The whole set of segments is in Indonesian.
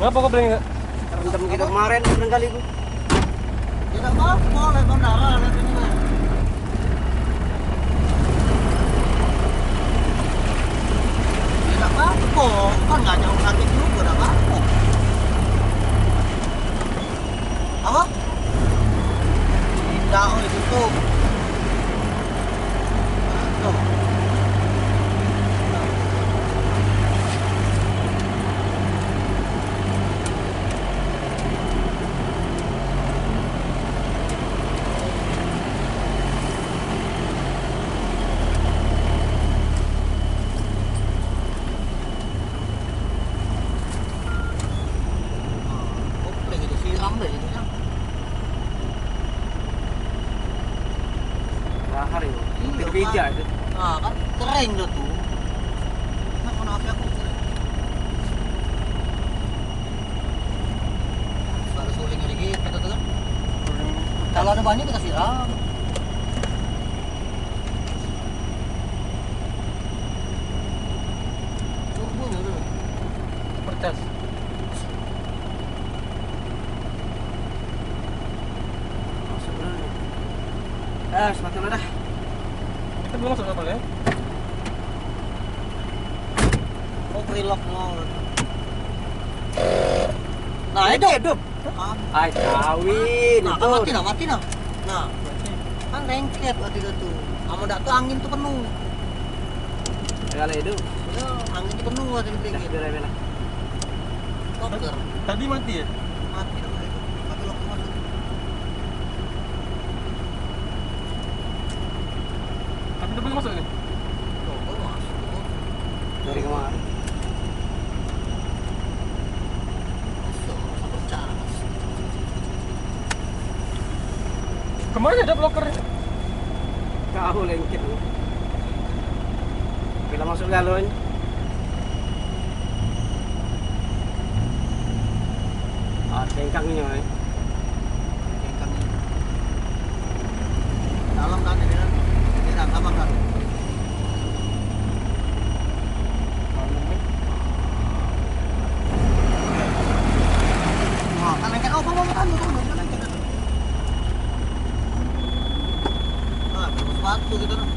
Kenapa kau bilang enggak? Rendam kita kemarin barangkali itu. Tidak apa-apa, oleh bandara lihat ini kan. Tidak apa-apa, kan nggak jauh sakit juga, tidak apa-apa. Apa? Tidak, oh itu tuh. Tuh. Lahar itu. Beda itu. Nah, kan kering dah tuh. Nah, mana HP aku kering. Baru suling lagi, kata tuh kan. Kalau ada banyak kita siram. Turbonya tuh. Percas. Masuk dulu. Sepatu dah. Kita belum masuk kapal ya? Oh, prelock mau. Nah, hidup. Hidup. Ah, Ay, kawin. nah, kan mati nah, mati nah. Nah, kan lengket waktu itu tuh. Kamu dak tuh angin tuh penuh. Segala hidup. Ya, angin tuh penuh waktu itu. Dah, bela-bela. Toker. Tadi mati ya? Mati dah itu. Tapi lock masuk. Tapi itu belum masuk ini? Oh, masuk. Dari kemarin. Masuk. Satu cara. Kemana ada blokernya? Kau lengket. Bila masuk galon. Cengkangnya. Cengkangnya. Dalam kan ini kan. Ini kan apa kan? Nah, kan lengket apa kan? Lengket itu. Nah, sepatu gitu kan.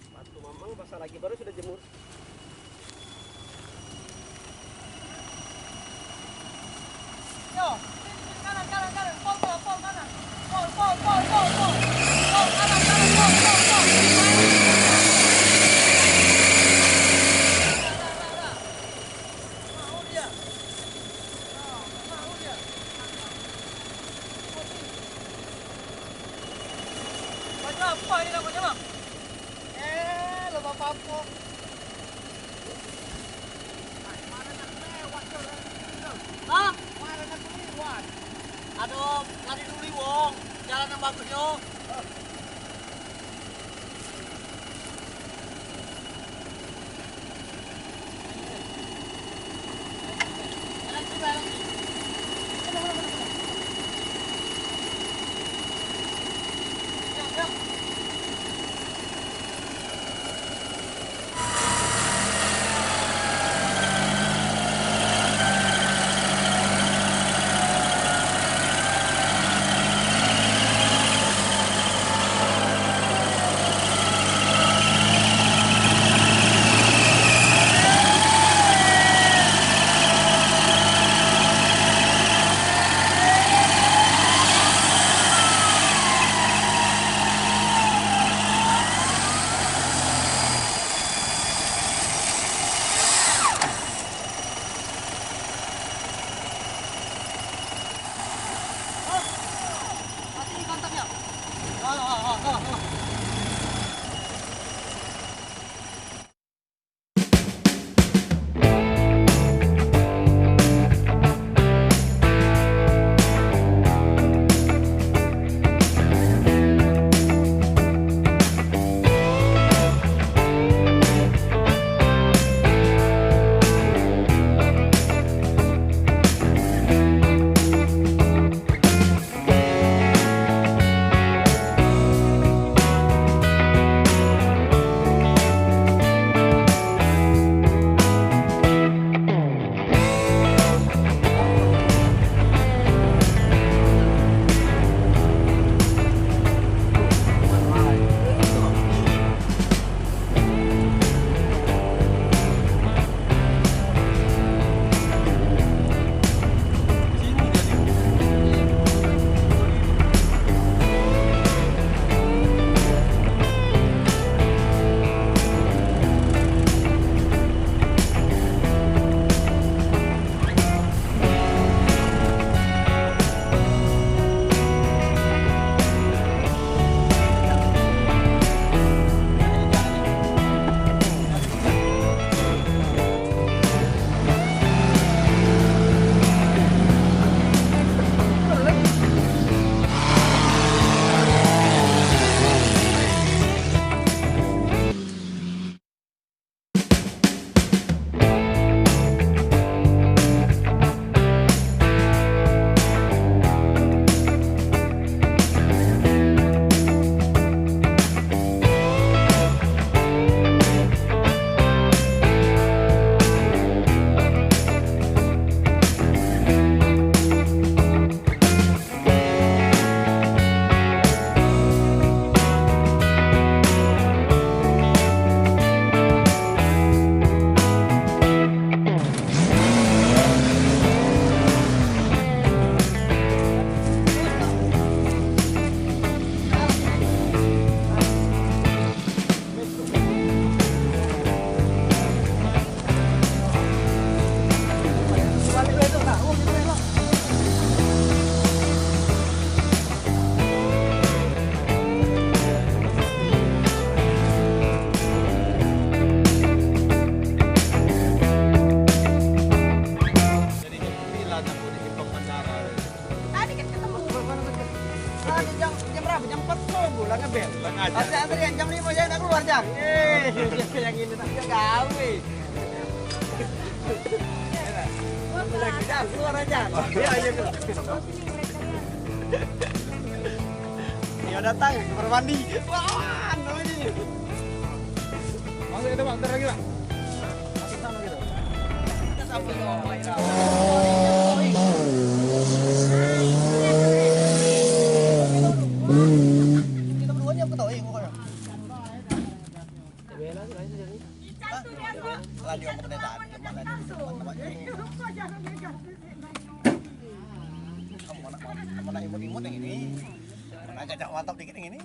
Sepatu mamang basah lagi baru sudah jemur. Yo, kanan, kanan, kanan, pol, kanan. Pol, kanan, kanan, pol. Mau dia. Mau dia. Baju apa ini namanya, Bang? Lo apa-apa. Hah? Aduh, lari dulu wong. Jalan yang bagus yo. Yang ini tak gawe. Lagi dah, keluar aja. Iya, iya. Dia datang kamar mandi. Wah, namanya. Masuk itu Bang, ntar lagi Bang. Masuk sana gitu. Kita sampai ke bawah itu. Kita berdua ni apa tahu kok ya? Bela tu lain jadi. Lagi orang pendetaan, lemak lagi tempat ini. Kamu nak imut-imut yang ini. Agak mantap dikit yang ini.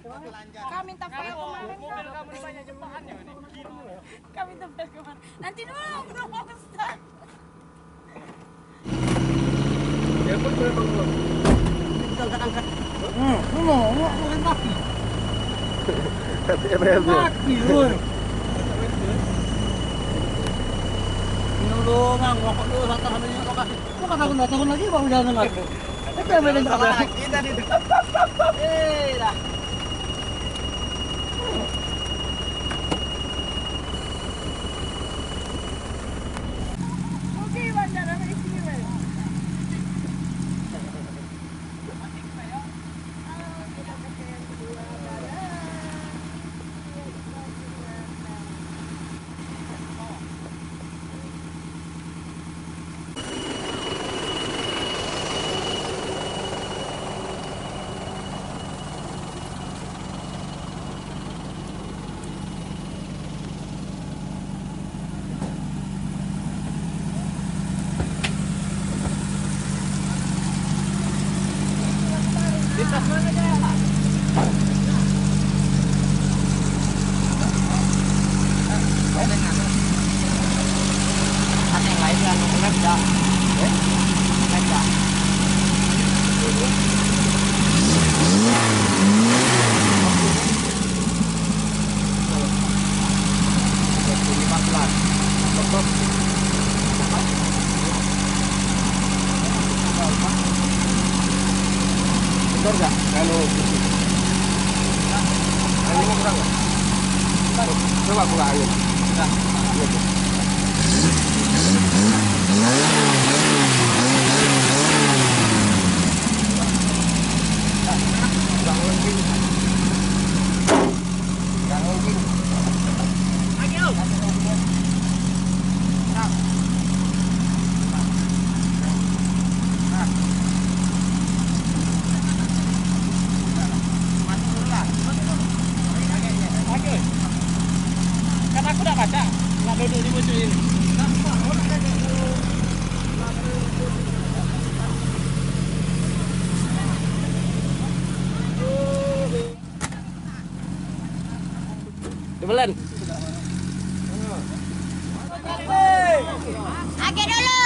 Kami minta file kemarin. Mobil kamu banyak jemaahnya ini. Kami minta file kemarin. Nanti dulu belum Ustaz. Ya pun boleh bangun. Kita angkat-angkat. Bukan kaki. Kaki lur. Dulu mang, rokok dulu satu hari ini rokok. Kok tahun lagi bang jalan lagi. Itu yang beda sama Lagi tadi. Dah. Oke, bandara di sini, Bang. Kita pakai yang kedua, darah. Lintas mana aja? Ada yang lain yang lem dah. Lem dah. Benar nggak? Kalau angin mau kurang nggak? Coba buka angin. Kan aku udah baca, nggak duduk di musuh ini. Debelan. Oke dulu.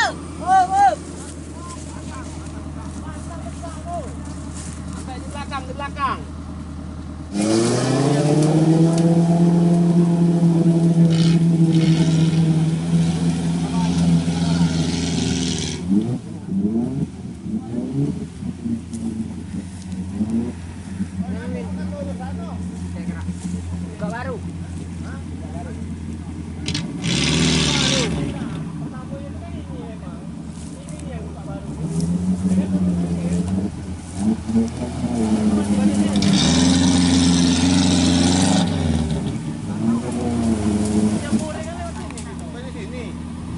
Sampai di belakang, di belakang. Buka baru.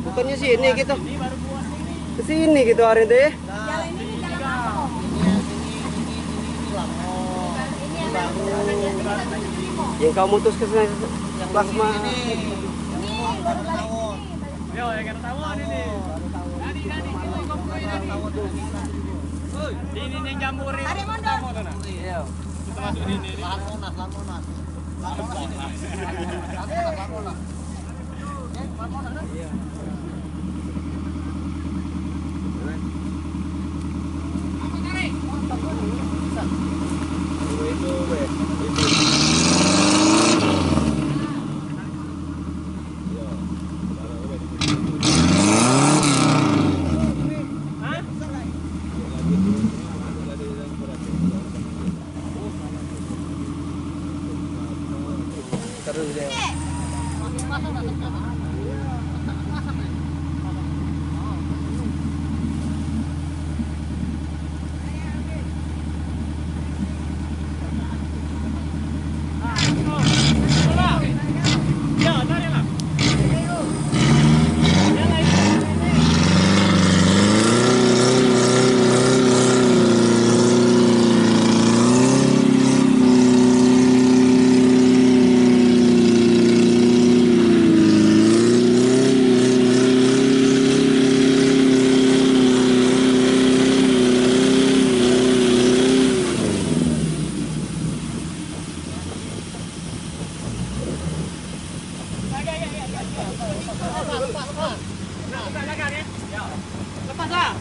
Bukannya sini gitu. Ke sini gitu hari itu ya. Jalan ini jalan apa? Yang kau mutus ke sana plasma. Ini baru balik sini. Yo, ya kan tahu ini. Ini yang jamur ini. Hari mondor. Iya. Masuk ini. Lahan monas. Seru deh. Lepas lah.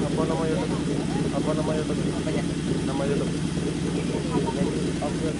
Apa nama YouTube? Apa nama YouTube? Apanya? Nama YouTube. Oke.